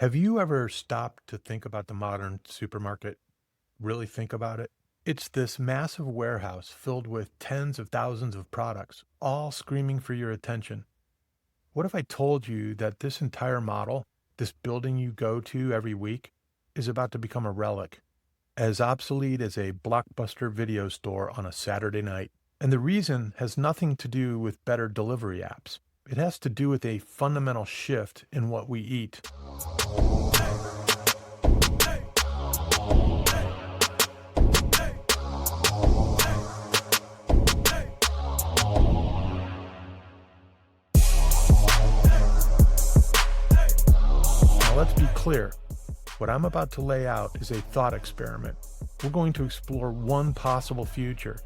Have you ever stopped to think about the modern supermarket? Really think about it? It's this massive warehouse filled with tens of thousands of products, all screaming for your attention. What if I told you that this entire model, this building you go to every week, is about to become a relic, as obsolete as a blockbuster video store on a Saturday night? And the reason has nothing to do with better delivery apps. It has to do with a fundamental shift in what we eat. Now, let's be clear. What I'm about to lay out is a thought experiment. We're going to explore one possible future.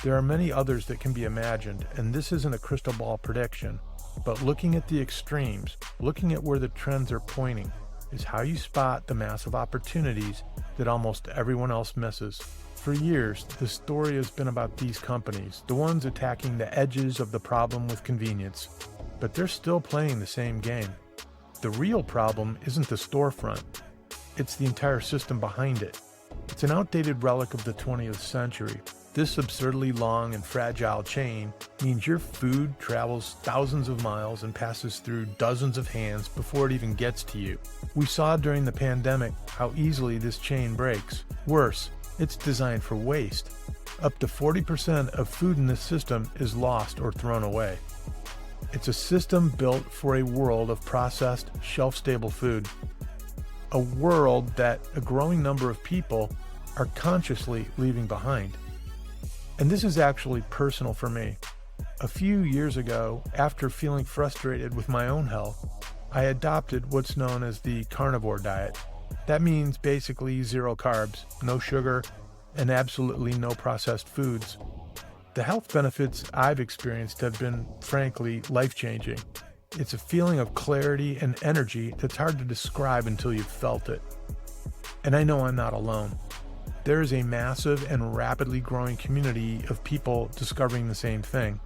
There are many others that can be imagined, and this isn't a crystal ball prediction, but looking at the extremes, looking at where the trends are pointing, is how you spot the massive opportunities that almost everyone else misses. For years, the story has been about these companies, the ones attacking the edges of the problem with convenience, but they're still playing the same game. The real problem isn't the storefront. It's the entire system behind it. It's an outdated relic of the 20th century. This absurdly long and fragile chain means your food travels thousands of miles and passes through dozens of hands before it even gets to you. We saw during the pandemic how easily this chain breaks. Worse, it's designed for waste. Up to 40% of food in this system is lost or thrown away. It's a system built for a world of processed, shelf-stable food. A world that a growing number of people are consciously leaving behind. And this is actually personal for me. A few years ago, after feeling frustrated with my own health, I adopted what's known as the carnivore diet. That means basically zero carbs, no sugar, and absolutely no processed foods. The health benefits I've experienced have been, frankly, life-changing. It's a feeling of clarity and energy that's hard to describe until you've felt it. And I know I'm not alone. There is a massive and rapidly growing community of people discovering the same thing.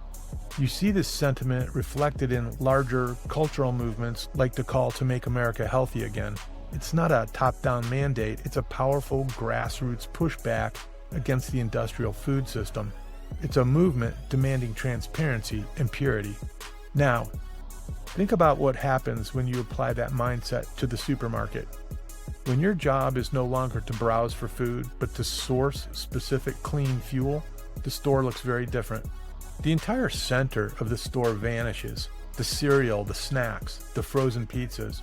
You see this sentiment reflected in larger cultural movements like the call to make America healthy again. It's not a top-down mandate, it's a powerful grassroots pushback against the industrial food system. It's a movement demanding transparency and purity. Now, think about what happens when you apply that mindset to the supermarket. When your job is no longer to browse for food, but to source specific clean fuel, the store looks very different. The entire center of the store vanishes. The cereal, the snacks, the frozen pizzas.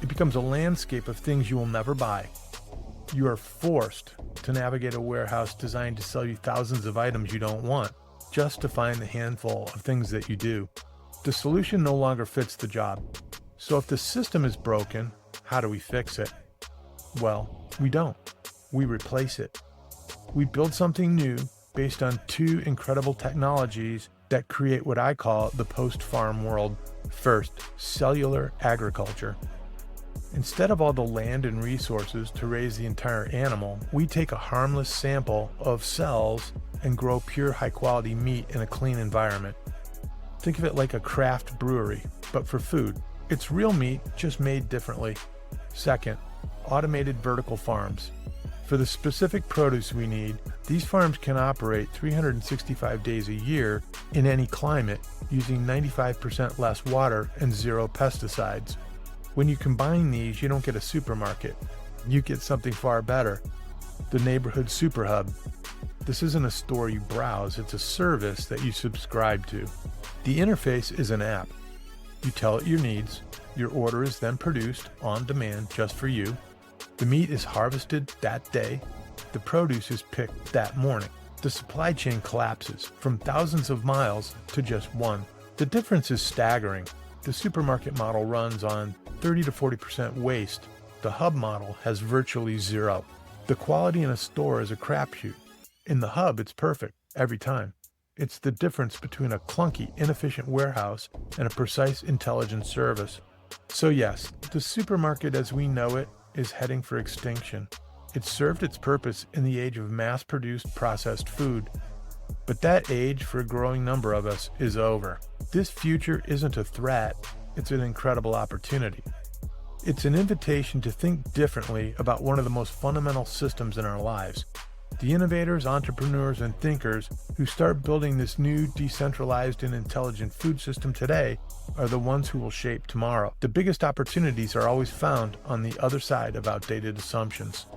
It becomes a landscape of things you will never buy. You are forced to navigate a warehouse designed to sell you thousands of items you don't want, just to find the handful of things that you do. The solution no longer fits the job. So if the system is broken, how do we fix it? Well, we don't. We replace it. We build something new based on two incredible technologies that create what I call the post-farm world. First, cellular agriculture. Instead of all the land and resources to raise the entire animal, we take a harmless sample of cells and grow pure high-quality meat in a clean environment. Think of it like a craft brewery, but for food. It's real meat, just made differently. Second, automated vertical farms. For the specific produce we need, these farms can operate 365 days a year in any climate using 95% less water and zero pesticides. When you combine these, you don't get a supermarket. You get something far better, the neighborhood super hub. This isn't a store you browse, it's a service that you subscribe to. The interface is an app. You tell it your needs, your order is then produced on demand just for you. The meat is harvested that day, the produce is picked that morning. The supply chain collapses from thousands of miles to just one. The difference is staggering. The supermarket model runs on 30 to 40% waste. The hub model has virtually zero. The quality in a store is a crapshoot. In the hub, it's perfect, every time. It's the difference between a clunky, inefficient warehouse and a precise, intelligent service. So yes, the supermarket as we know it is heading for extinction. It served its purpose in the age of mass-produced processed food. But that age for a growing number of us is over. This future isn't a threat, it's an incredible opportunity. It's an invitation to think differently about one of the most fundamental systems in our lives. The innovators, entrepreneurs, and thinkers who start building this new, decentralized, and intelligent food system today are the ones who will shape tomorrow. The biggest opportunities are always found on the other side of outdated assumptions.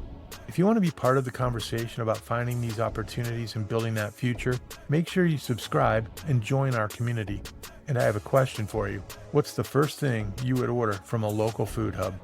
If you want to be part of the conversation about finding these opportunities and building that future, make sure you subscribe and join our community. And I have a question for you. What's the first thing you would order from a local food hub?